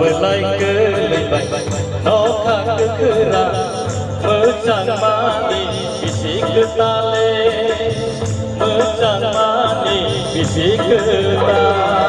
belai kelebay Noka kekera Mecang mani bisik ketale Mecang mani bisik ketale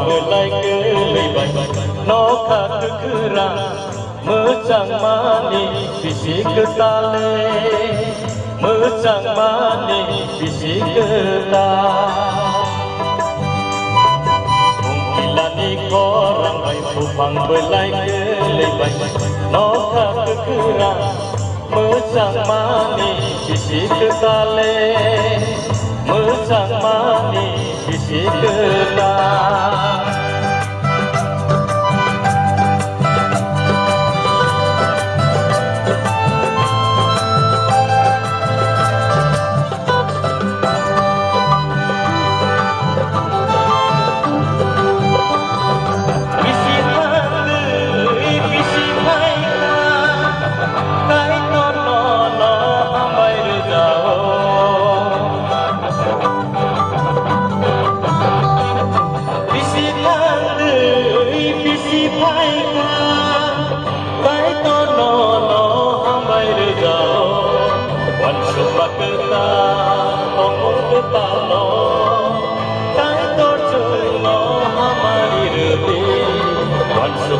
belai kelebay Noka kekera Mecang mani bisik ketale Mecang mani bisik ketale Mungkilani korang bay Pupang belai kelebay Noka kekera Mecang mani bisik ketale Mecang mani bisik ketale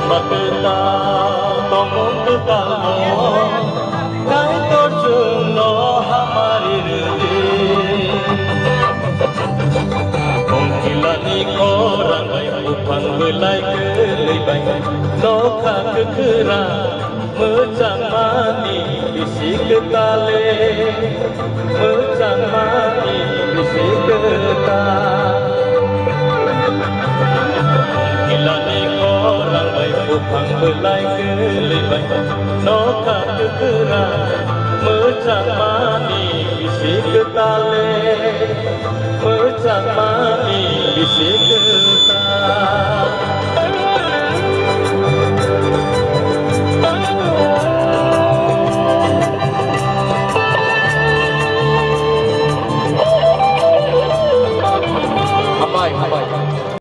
Maketa tomong ketamo kai torjuno hamari rudi Mungkilani korang bay Pupang belai kelebay Noka kekera Mecang mani bisik ketale Mecang mani bisik ketale Mungkilani korang bay Pupang belai kelebay Noka kekera Mecang mani bisik ketale Mecang mani bisik